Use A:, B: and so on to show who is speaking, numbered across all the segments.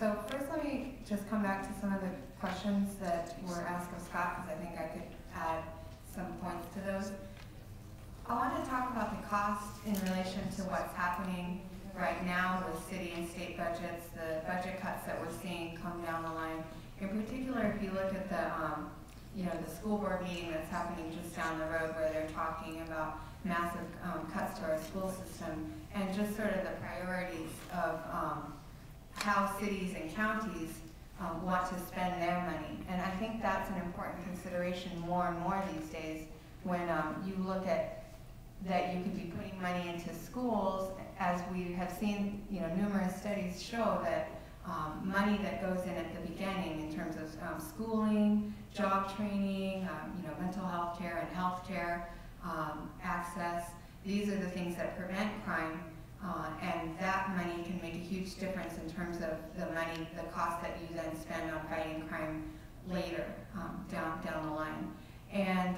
A: So first let me just come back to some of the questions that were asked of Scott, because I think I could add some points to those. I want to talk about the cost in relation to what's happening right now with city and state budgets, the budget cuts that we're seeing come down the line. In particular, if you look at the the school board meeting that's happening just down the road, where they're talking about massive cuts to our school system, and just sort of the priorities of how cities and counties want to spend their money. And I think that's an important consideration more and more these days, when you look at that you could be putting money into schools, as we have seen, numerous studies show that money that goes in at the beginning in terms of schooling, job training, mental health care and health care access, these are the things that prevent crime, and that money can make a huge difference in terms of the cost that you then spend on fighting crime later down the line. And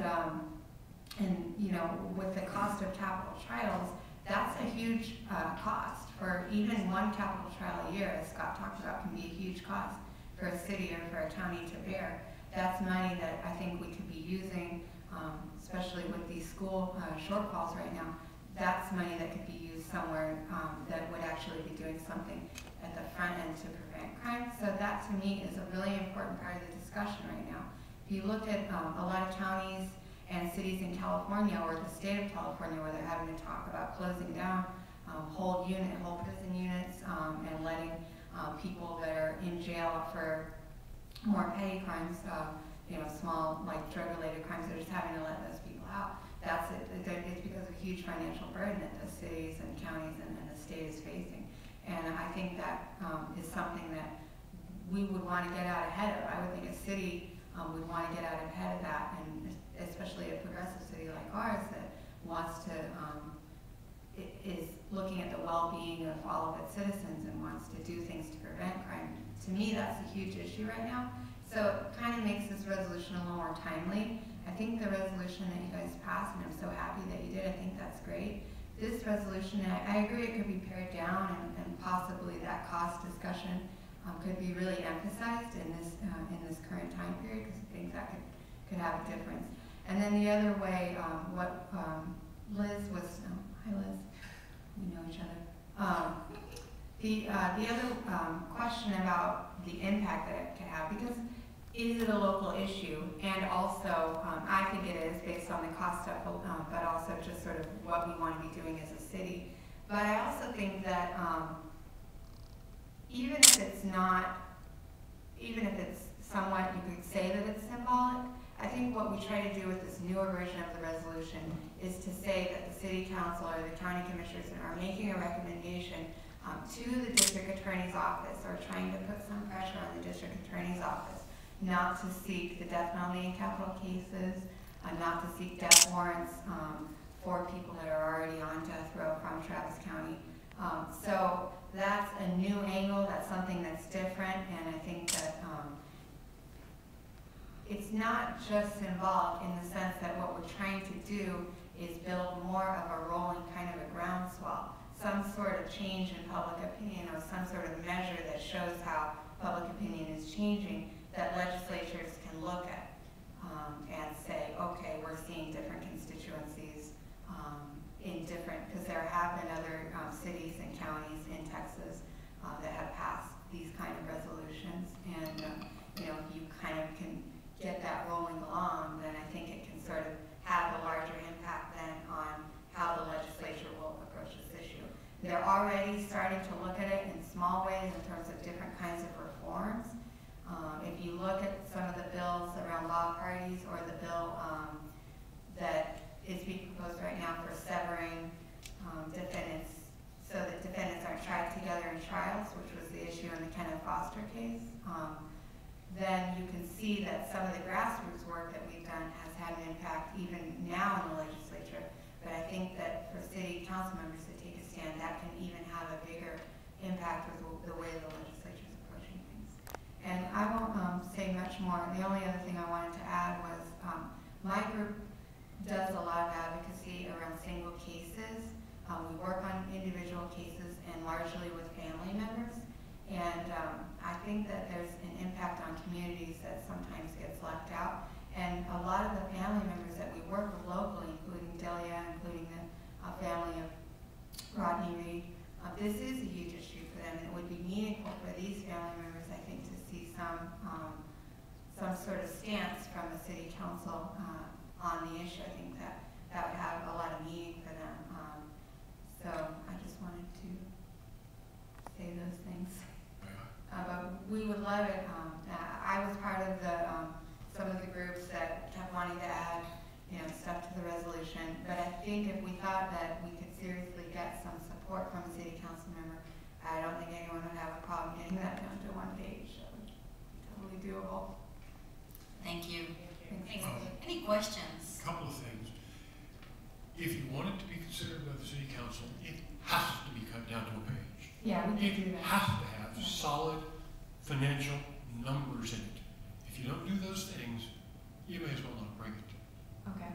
A: with the cost of capital trials, that's a huge cost for even one capital trial a year, as Scott talked about, can be a huge cost for a city or for a county to bear. That's money that I think we could be using, especially with these school shortfalls right now. That's money that could be used somewhere that would actually be doing something at the front end to prevent crime. So that, to me, is a really important part of the discussion right now. If you look at a lot of counties and cities in California, or the state of California, where they're having to talk about closing down whole prison units and letting people that are in jail for more petty crimes, small like drug-related crimes, they're just having to let those people out. It's because of a huge financial burden that the cities and counties and the state is facing. And I think that is something that we would want to get out ahead of. I would think a city would want to get out ahead of that, and especially a progressive city like ours that wants to, is looking at the well-being of all of its citizens and wants to do things to prevent crime. To me, that's a huge issue right now. So it kind of makes this resolution a little more timely. I think the resolution that you guys passed, and I'm so happy that you did, I think that's great. This resolution, I agree it could be pared down, and possibly that cost discussion could be really emphasized in this current time period, because I think that could have a difference. And then the other way, what Liz was, hi Liz, we know each other. The other question about the impact that it could have, because is it a local issue? And also, I think it is based on the cost stuff, but also just sort of what we want to be doing as a city. But I also think that even if it's somewhat, you could say that it's symbolic, I think what we try to do with this newer version of the resolution is to say that the city council or the county commissioners are making a recommendation to the district attorney's office, or trying to put some pressure on the district attorney's office not to seek the death penalty in capital cases, not to seek death warrants for people that are already on death row from Travis County. So that's a new angle, that's something that's different, and I think that it's not just symbolic in the sense that what we're trying to do is build more of a rolling kind of a groundswell, some sort of change in public opinion, or some sort of measure that shows how public opinion is changing, that legislatures can look at and say, okay, we're seeing different constituencies in different, because there have been other cities and counties in Texas that have passed these kind of resolutions, and if you kind of can get that rolling along, then I think it can sort of have a larger impact then on how the legislature will approach this issue. They're already starting to look at it in small ways in terms of different kinds of reforms. If you look at some of the bills around law parties, or the bill that is being proposed right now for severing defendants so that defendants aren't tried together in trials, which was the issue in the Kenneth Foster case, then you can see that some of the grassroots work that we've done has had an impact even now in the legislature. But I think that for city council members to take a stand, that can even have a bigger impact with the way the legislature is approaching things. And I won't say much more. The only other thing I wanted to add was my group does a lot of advocacy around single cases. We work on individual cases and largely with family members. And I think that there's an impact on communities that sometimes gets left out. And a lot of the family members that we work with locally, including Delia, including the family of Rodney Reed, this is a huge issue for them, and it would be meaningful for these family members, I think, to see some sort of stance from the city council on the issue. I think that would have a lot of meaning for them. So I just wanted to say those things. But we would love it. I was part of some of the groups that kept wanting to add, stuff to the resolution. But I think if we thought that we could seriously get some support from a city council member, I don't think anyone would have a problem getting that down to one page. That would be totally doable.
B: Thank you.
A: Thanks.
B: Any questions?
C: A couple of things. If you want it to be considered by the city council, it has to be cut down to a page.
A: Yeah, we can do that.
C: It has to have solid financial numbers in it. If you don't do those things, you may as well not bring it.
A: Okay.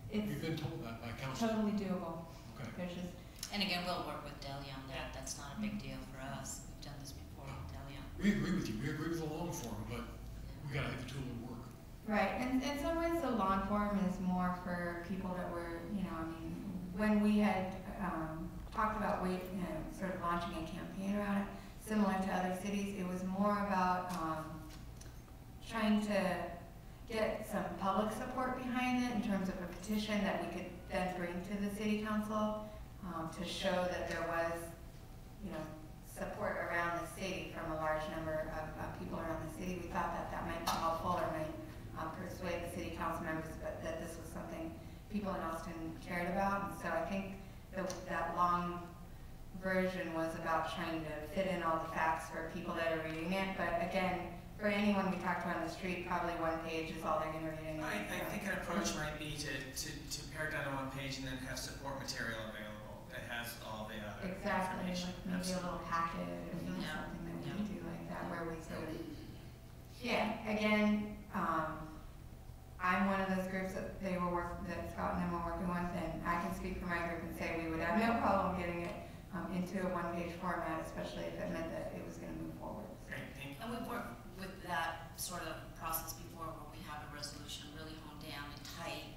C: You've been told that by council.
A: Totally doable.
C: Okay.
A: There's just,
B: And again, we'll work with Delia on that. That's not a big deal for us. We've done this before with Delia.
C: We agree with you. We agree with the long form, but we got to have the tool to work.
A: right, and in some ways the long form is more for people that were, when we had talked about sort of launching a campaign around it, similar to other cities, it was more about trying to get some public support behind it in terms of a petition that we could then bring to the city council to show that there was, support around the city from a large number of people around the city. We thought that might be helpful or might persuade the city council members that this was something people in Austin cared about. And so I think that long version was about trying to fit in all the facts for people that are reading it. But again, for anyone we talk to on the street, probably one page is all they're going to read.
D: I think an approach might be to pare it down to one page and then have support material available that has all the other
A: exactly,
D: information.
A: like maybe a little packet or something that we can do like that, where we sort of, again, I'm one of those groups that that Scott and I were working with, and I can speak for my group and say we would have no problem getting it into a one-page format, especially if it meant that it was going to move forward.
D: Great, thank you.
B: And we've worked with that sort of process before where we have a resolution really honed down and tight,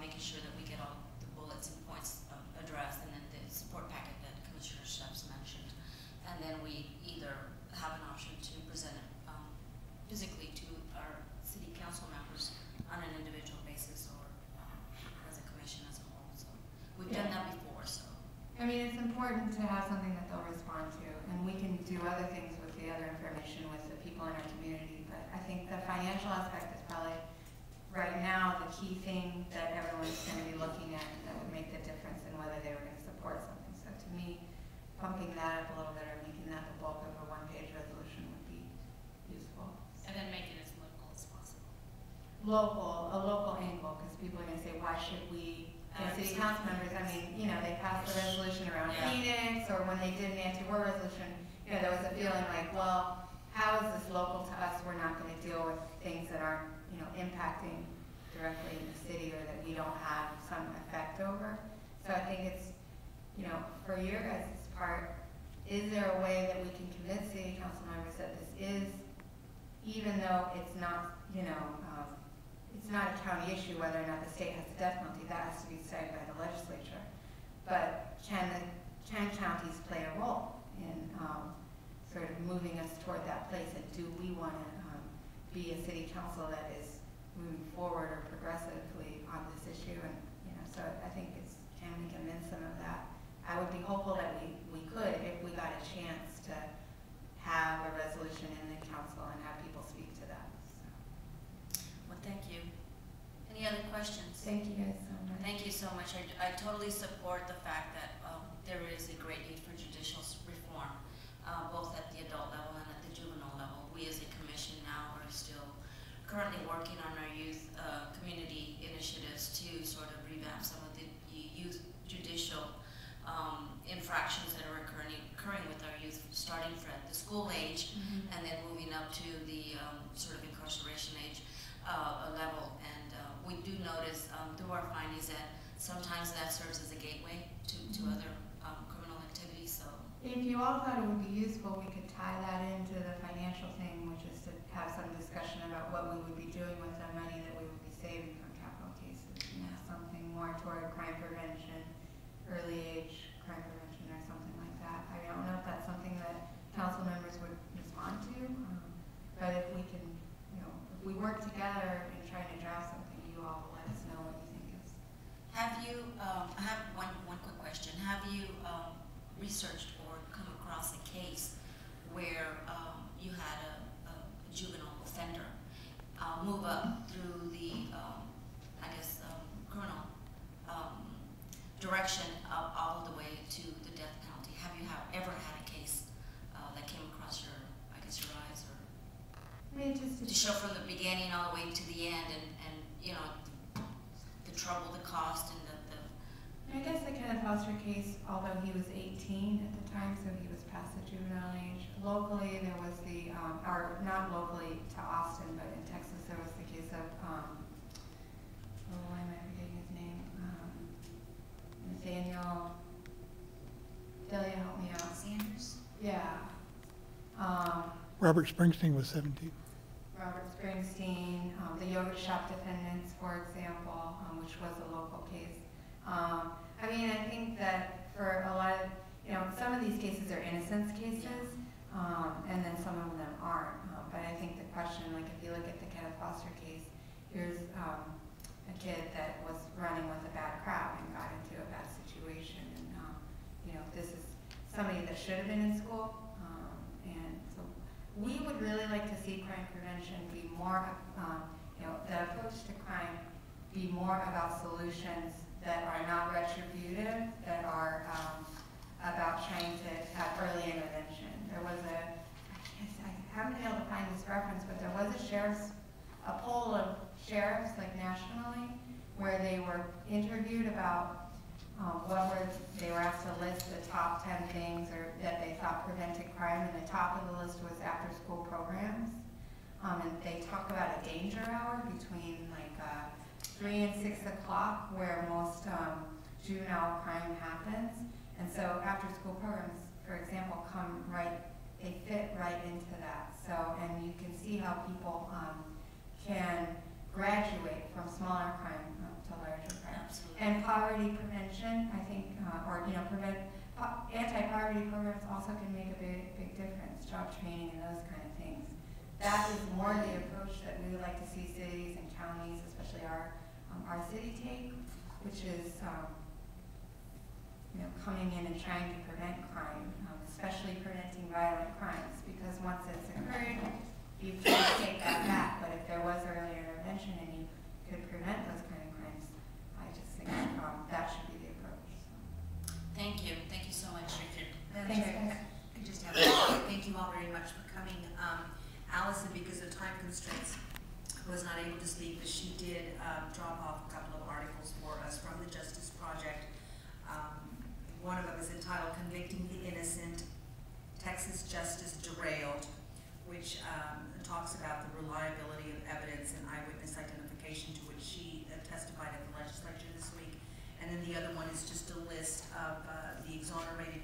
B: making sure that we get all the bullets and points addressed, and then the support packet that Commissioner Sheps mentioned. And then we either have an option to present it physically to our city council members on an individual basis or as a commission as a whole. So we've done that before. So
A: I mean, it's important to have something that they'll respond to, and we can do other things with the other information with the people in our community. But I think the financial aspect is probably right now the key thing that everyone's going to be looking at that would make the difference in whether they were going to support something. So to me, pumping that up a little bit or making that the bulk of a one-page resolution would be useful.
E: And then make it as local as possible.
A: A local angle, because people are going to say, why should we, as city council members, I mean, they passed the resolution around Phoenix, or when they did an anti-war resolution, there was a feeling like, well, how is this local to us? We're not going to deal with things that aren't, impacting directly in the city or that we don't have some effect over. So I think it's, for your guys' part, is there a way that we can convince city council members that this is, even though it's not, it's not a county issue whether or not the state has the death penalty, that has to be decided by the legislature. But can counties play a role in sort of moving us toward that place? And do we want to be a city council that is moving forward or progressively on this issue? And so I think it's, can we convince them of that? I would be hopeful that we could if we got a chance to have a resolution in the council and have people speak to that. So.
B: well, thank you. Any other questions?
A: Thank you guys so much.
B: Thank you so much. I totally support the fact that there is a great need for judicial reform, both at the adult level and at the juvenile level. We as a commission now are still currently working on our youth community initiatives to sort of revamp some of the youth judicial infractions that are occurring with our youth, starting from the school age and then moving up to the sort of incarceration age level. And we do notice through our findings that sometimes that serves as a gateway to other criminal activities. So
A: if you all thought it would be useful, we could tie that into the financial But if we can, if we work together in trying to draft something, you all let us know what you think is.
B: Have you, I have one quick question. Have you researched or come across a case where you had a juvenile offender move up through the, criminal direction all the way to the death penalty? Have you ever had a case that came across your eyes, or
A: I mean, just
B: to show from the beginning all the way to the end, and the trouble, the cost, and
A: I guess the Kenneth Foster case, although he was 18 at the time, so he was past the juvenile age. Locally, there was the, or not locally to Austin, but in Texas, there was the case of, why am I forgetting his name? Nathaniel, Delia, help me out.
B: Sanders?
A: Yeah.
F: Robert Springsteen was 17.
A: Robert Springsteen, the yogurt shop defendants, for example, which was a local case. I mean, I think that for a lot of, some of these cases are innocence cases, and then some of them aren't. But I think the question, like if you look at the Kenneth Foster case, here's a kid that was running with a bad crowd and got into a bad situation. And, this is somebody that should have been in school. And so we would really like to see crime prevention be more, the approach to crime be more about solutions that are not retributive, that are about trying to have early intervention. There was I haven't been able to find this reference, but there was a poll of sheriffs, like nationally, where they were interviewed about they were asked to list the top 10 things that they thought prevented crime, and the top of the list was after school programs. And they talk about a danger hour between like 3 and 6 o'clock, where most juvenile crime happens. And so after school programs, for example, they fit right into that. So, and you can see how people can graduate from smaller crime to larger crime.
B: Absolutely.
A: And poverty prevention, I think, anti-poverty programs also can make a big difference, job training and those kind of things. That is more the approach that we would like to see cities and counties, especially our city take, which is coming in and trying to prevent crime, especially preventing violent crimes, because once it's occurred, you can't take that back. But if there was early intervention and you could prevent those kind of crimes, I just think that should be the approach. So.
B: Thank you so much, Richard.
A: Thanks, guys.
G: I just have thank you all very much for coming. Allison, because of time constraints, was not able to speak, but she did drop off a couple of articles for us from the Justice Project. One of them is entitled Convicting the Innocent, Texas Justice Derailed, which talks about the reliability of evidence and eyewitness identification, to which she testified at the legislature this week. And then the other one is just a list of the exonerated